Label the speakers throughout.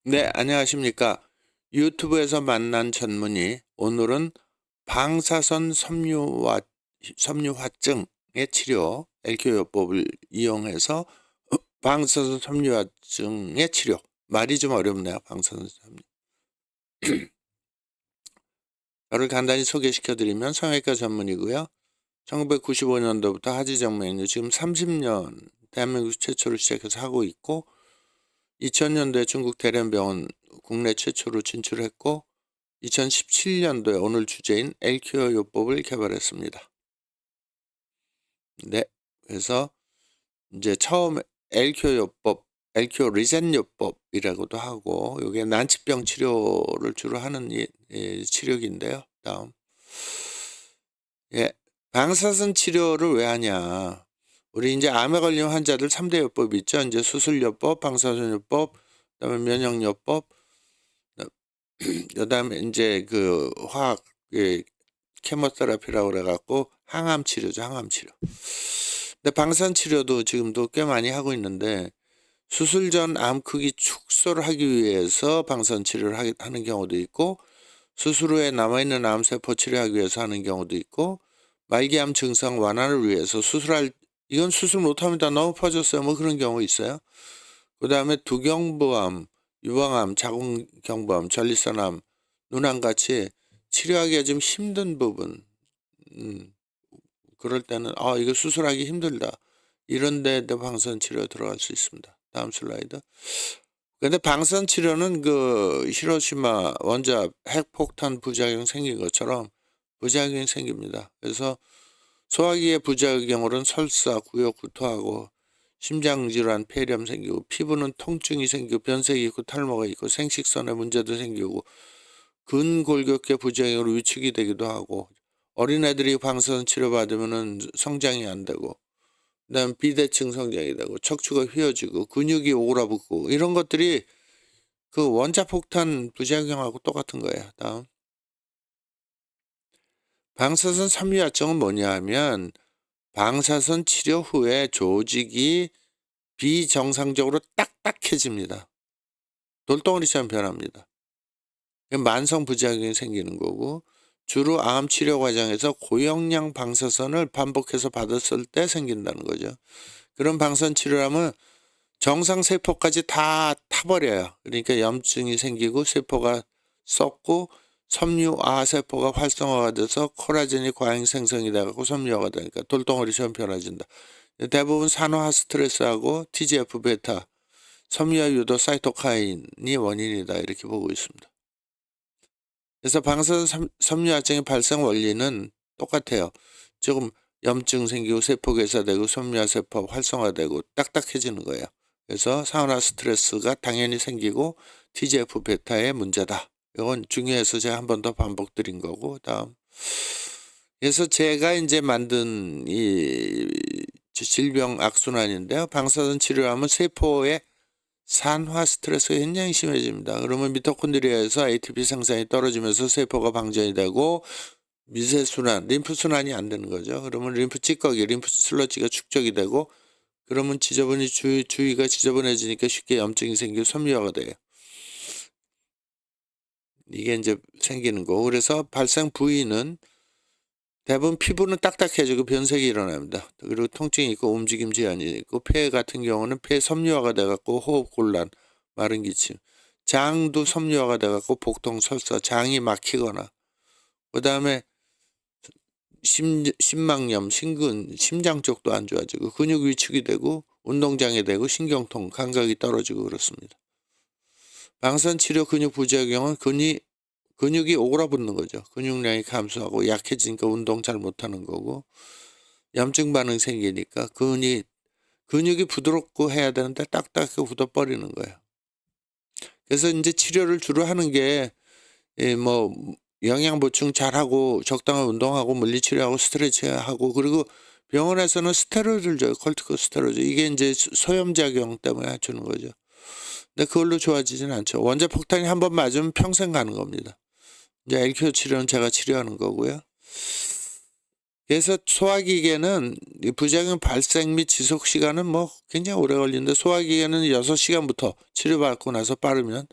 Speaker 1: 네, 안녕하십니까. 유튜브에서 만난 전문의, 오늘은 방사선 섬유화증의 치료, LQ요법을 이용해서 방사선 섬유화증의 치료. 말이 좀 어렵네요. 방사선 섬유. 저를 간단히 소개시켜드리면 성형외과 전문이고요. 1995년도부터 하지정맥류 지금 30년 대한민국 최초로 시작해서 하고 있고, 2000년도에 중국 대련병원 국내 최초로 진출했고, 2017년도에 오늘 주제인 LQ요법을 개발했습니다. 네, 그래서 이제 처음 LQ요법, LQ 리젠요법이라고도 하고, 이게 난치병 치료를 주로 하는 치료기인데요. 다음, 방사선 치료를 왜 하냐? 우리 이제 암에 걸린 환자들 3대 요법이 있죠. 이제 수술요법, 방사선요법, 그다음에 면역요법, 그다음에 이제 그 화학 케모테라피라고 그래갖고 항암 치료죠. 항암 치료. 근데 방사선 치료도 지금도 꽤 많이 하고 있는데, 수술 전 암 크기 축소를 하기 위해서 방사선 치료를 하는 경우도 있고, 수술 후에 남아있는 암세포 치료하기 위해서 하는 경우도 있고, 말기암 증상 완화를 위해서 이건 수술 못하면 다 너무 퍼졌어요. 뭐 그런 경우 있어요. 그 다음에 두경부암, 유방암, 자궁경부암, 전립선암, 눈암같이 치료하기가 좀 힘든 부분, 그럴 때는 이거 수술하기 힘들다, 이런 데도 방사선 치료 들어갈 수 있습니다. 다음 슬라이드. 근데 방사선 치료는 그 히로시마 원자 핵폭탄 부작용 생긴 것처럼 부작용이 생깁니다. 그래서 소화기의 부작용으로는 설사, 구역, 구토하고 심장질환, 폐렴 생기고, 피부는 통증이 생기고, 변색이 있고, 탈모가 있고, 생식선에 문제도 생기고, 근골격계 부작용으로 위축이 되기도 하고, 어린애들이 방사선 치료받으면 성장이 안 되고, 그다음 비대칭 성장이 되고, 척추가 휘어지고, 근육이 오그라붙고, 이런 것들이 그 원자폭탄 부작용하고 똑같은 거예요. 다음, 방사선 섬유화증은 뭐냐 하면, 방사선 치료 후에 조직이 비정상적으로 딱딱해집니다. 돌덩어리처럼 변합니다. 만성 부작용이 생기는 거고, 주로 암 치료 과정에서 고용량 방사선을 반복해서 받았을 때 생긴다는 거죠. 그런 방사선 치료하면 정상 세포까지 다 타버려요. 그러니까 염증이 생기고 세포가 썩고, 섬유아 세포가 활성화가 돼서 콜라겐이 과잉 생성이 돼갖고 섬유화가 되니까 돌덩어리처럼 변화진다. 대부분 산화 스트레스하고 TGF 베타, 섬유화 유도 사이토카인이 원인이다, 이렇게 보고 있습니다. 그래서 방사선 섬유화증의 발생 원리는 똑같아요. 조금 염증 생기고 세포 괴사되고 섬유화 세포 활성화되고 딱딱해지는 거예요. 그래서 산화 스트레스가 당연히 생기고 TGF 베타의 문제다. 이건 중요해서 제가 한 번 더 반복드린 거고, 다음. 그래서 제가 이제 만든 이 질병 악순환인데요. 방사선 치료하면 세포의 산화 스트레스가 굉장히 심해집니다. 그러면 미토콘드리아에서 ATP 생산이 떨어지면서 세포가 방전이 되고, 미세순환, 림프순환이 안 되는 거죠. 그러면 림프 찌꺼기, 림프 슬러지가 축적이 되고, 그러면 주위가 지저분해지니까 쉽게 염증이 생기고 섬유화가 돼요. 이게 이제 생기는 거고, 그래서 발생 부위는 대부분 피부는 딱딱해지고 변색이 일어납니다. 그리고 통증이 있고 움직임 제한이 있고, 폐 같은 경우는 폐 섬유화가 돼갖고 호흡 곤란, 마른 기침, 장도 섬유화가 돼갖고 복통, 설사, 장이 막히거나, 그 다음에 심막염, 심근, 심장 쪽도 안 좋아지고, 근육 위축이 되고, 운동장애 되고, 신경통, 감각이 떨어지고 그렇습니다. 방사선 치료 근육 부작용은 근육이 오그라붙는 거죠. 근육량이 감소하고 약해지니까 운동 잘 못하는 거고, 염증 반응 생기니까 근육이 부드럽고 해야 되는데 딱딱하게 굳어버리는 거예요. 그래서 이제 치료를 주로 하는 게 뭐 영양 보충 잘하고 적당한 운동하고 물리치료하고 스트레칭하고, 그리고 병원에서는 스테로이드를 줘요. 콜티코스테로이드. 이게 이제 소염작용 때문에 주는 거죠. 근데 그걸로 좋아지진 않죠. 원자폭탄이 한 번 맞으면 평생 가는 겁니다. 이제 LQ 치료는 제가 치료하는 거고요. 그래서 소화기계는 부작용 발생 및 지속 시간은 뭐 굉장히 오래 걸리는데, 소화기계는 6시간부터 치료받고 나서 빠르면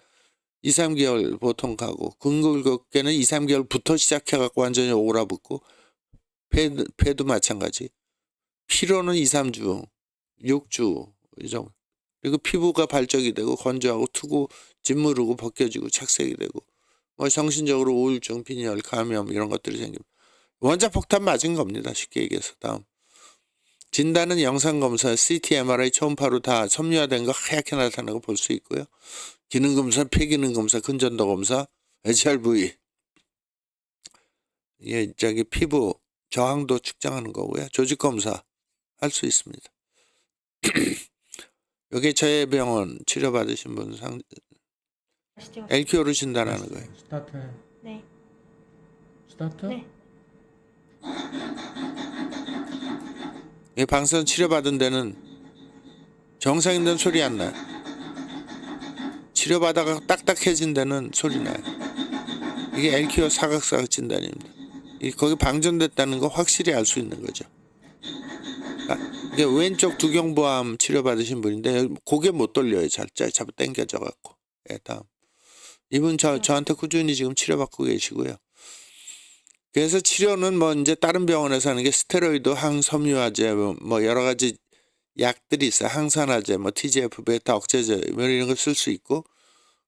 Speaker 1: 2~3개월 보통 가고, 근골격계는 2~3개월부터 시작해갖고 완전히 오그라붙고, 폐도 마찬가지. 피로는 2~3주, 6주 이 정도. 그리고 피부가 발적이 되고 건조하고 트고 짓무르고 벗겨지고 착색이 되고, 뭐 정신적으로 우울증, 빈혈, 감염 이런 것들이 생깁니다. 원자폭탄 맞은 겁니다. 쉽게 얘기해서. 다음 진단은 영상검사, CT, MRI, 초음파로 다 섬유화된 거 하얗게 나타나는 거 볼 수 있고요. 기능검사, 폐기능검사, 근전도검사, HRV, 이게 저기 피부 저항도 측정하는 거고요. 조직검사 할 수 있습니다. 여기 저희 병원 치료받으신 분
Speaker 2: 아시죠?
Speaker 1: LQ로 진단하는 거예요.
Speaker 3: 스타트.
Speaker 2: 네.
Speaker 3: 스타트.
Speaker 2: 네.
Speaker 1: 이 방사선 치료받은 데는 정상인 데는 소리 안 나요. 치료받다가 딱딱해진 데는 소리 나요. 이게 LQO 사각사각 진단입니다. 거기 방전됐다는 거 확실히 알 수 있는 거죠. 이게 왼쪽 두경부암 치료받으신 분인데 고개 못 돌려요. 잡아 당겨져 갖고. 예, 다음. 이분 저한테 꾸준히 지금 치료받고 계시고요. 그래서 치료는 뭐 이제 다른 병원에서 하는 게 스테로이드, 항섬유화제, 뭐 여러 가지 약들이 있어요. 항산화제, 뭐 TGF 베타 억제제 뭐 이런 걸 쓸 수 있고,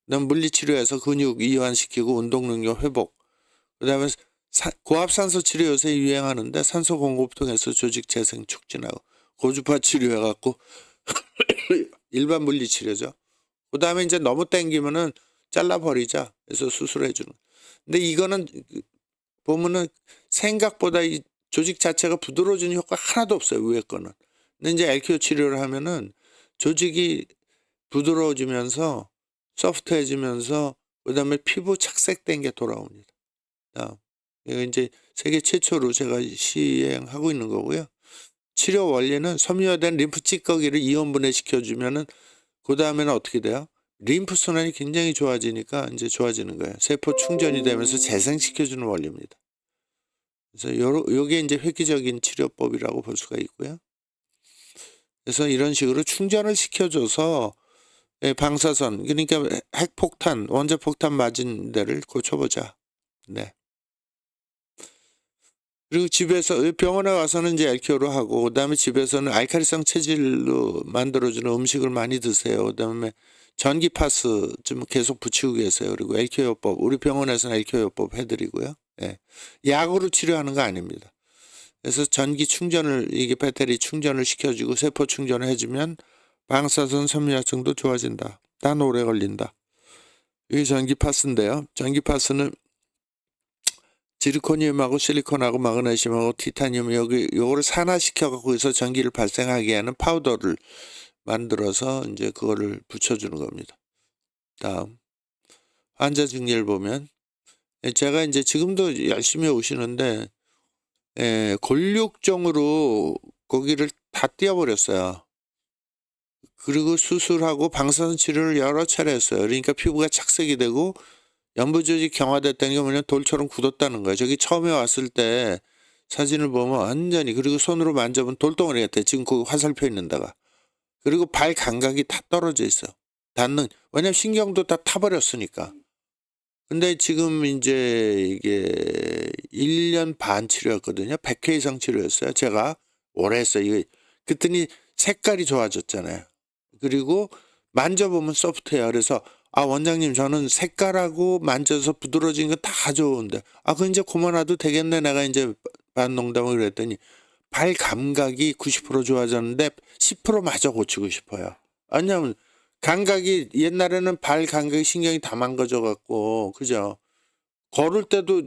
Speaker 1: 그다음 물리치료에서 근육 이완시키고 운동 능력 회복. 그다음에 고압산소 치료 요새 유행하는데 산소 공급 통해서 조직 재생 촉진하고, 고주파 치료해갖고 일반 물리치료죠. 그다음에 이제 너무 땡기면은 잘라버리자 해서 수술해주는. 근데 이거는 보면은 생각보다 이 조직 자체가 부드러워지는 효과가 하나도 없어요. 위에 거는. 근데 이제 LQO 치료를 하면은 조직이 부드러워지면서 소프트해지면서 그다음에 피부 착색된 게 돌아옵니다. 다음. 이거 이제 세계 최초로 제가 시행하고 있는 거고요. 치료 원리는 섬유화된 림프 찌꺼기를 이온 분해시켜주면은 그 다음에는 어떻게 돼요? 림프 순환이 굉장히 좋아지니까 이제 좋아지는 거예요. 세포 충전이 되면서 재생시켜주는 원리입니다. 그래서 요게 이제 획기적인 치료법이라고 볼 수가 있고요. 그래서 이런 식으로 충전을 시켜줘서 방사선, 그러니까 핵폭탄, 원자폭탄 맞은 데를 고쳐보자. 네. 그리고 집에서 병원에 와서는 이제 LQ로 하고, 그다음에 집에서는 알칼리성 체질로 만들어주는 음식을 많이 드세요. 그다음에 전기 파스 좀 계속 붙이고 계세요. 그리고 LQ요법, 우리 병원에서는 LQ요법 해드리고요. 예. 약으로 치료하는 거 아닙니다. 그래서 전기 충전을, 이게 배터리 충전을 시켜주고 세포 충전을 해주면 방사선 섬유화성도 좋아진다. 단 오래 걸린다. 이게 전기 파스인데요. 전기 파스는 지르코늄하고 실리콘하고 마그네슘하고 티타늄 요거를 산화시켜 갖고 해서 전기를 발생하게 하는 파우더를 만들어서 이제 그거를 붙여주는 겁니다. 다음 환자 증리를 보면, 제가 이제 지금도 열심히 오시는데 골육종으로 거기를 다 띄어버렸어요. 그리고 수술하고 방사선 치료를 여러 차례 했어요. 그러니까 피부가 착색이 되고 연부조직 경화됐다는 게 뭐냐면 돌처럼 굳었다는 거예요. 저기 처음에 왔을 때 사진을 보면 완전히, 그리고 손으로 만져보면 돌덩어리 같아. 지금 거기 화살표 있는 데가. 그리고 발 감각이 다 떨어져 있어. 왜냐면 신경도 다 타버렸으니까. 근데 지금 이제 이게 1년 반 치료했거든요. 100회 이상 치료했어요. 제가 오래 했어요. 이거 그랬더니 색깔이 좋아졌잖아요. 그리고 만져보면 소프트해요. 그래서 원장님 저는 색깔하고 만져서 부드러워진 거 다 좋은데 그거 이제 그만놔도 되겠네. 내가 이제 반농담을 그랬더니 발 감각이 90% 좋아졌는데 10% 마저 고치고 싶어요. 왜냐면 감각이 옛날에는 발 감각이 신경이 다 망가져 갖고, 그죠? 걸을 때도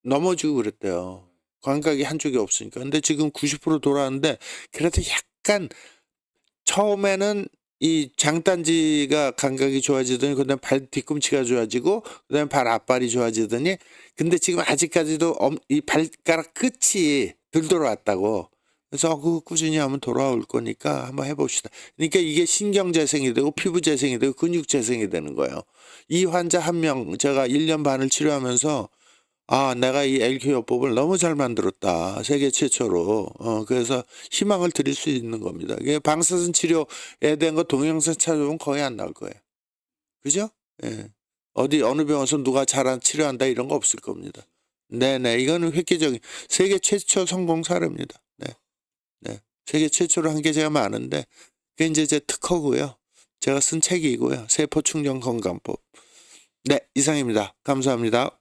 Speaker 1: 넘어지고 그랬대요. 감각이 한쪽이 없으니까. 근데 지금 90% 돌아왔는데 그래도 약간 처음에는 이 장단지가 감각이 좋아지더니 그다음에 발 뒤꿈치가 좋아지고 그다음에 발 앞발이 좋아지더니, 근데 지금 아직까지도 이 발가락 끝이 덜 돌아왔다고. 그래서 그거 꾸준히 하면 돌아올 거니까 한번 해봅시다. 그러니까 이게 신경 재생이 되고 피부 재생이 되고 근육 재생이 되는 거예요. 이 환자 한 명 제가 1년 반을 치료하면서 내가 이 LQ요법을 너무 잘 만들었다. 세계 최초로. 그래서 희망을 드릴 수 있는 겁니다. 이게 방사선 치료에 대한 거 동영상 찾아보면 거의 안 나올 거예요. 그죠? 예. 어디 어느 병원에서 누가 잘한 치료한다 이런 거 없을 겁니다. 네네, 이거는 획기적인 세계 최초 성공 사례입니다. 네, 네, 세계 최초로 한 게 제가 많은데 그게 이제 제 특허고요. 제가 쓴 책이고요. 세포 충전 건강법. 네, 이상입니다. 감사합니다.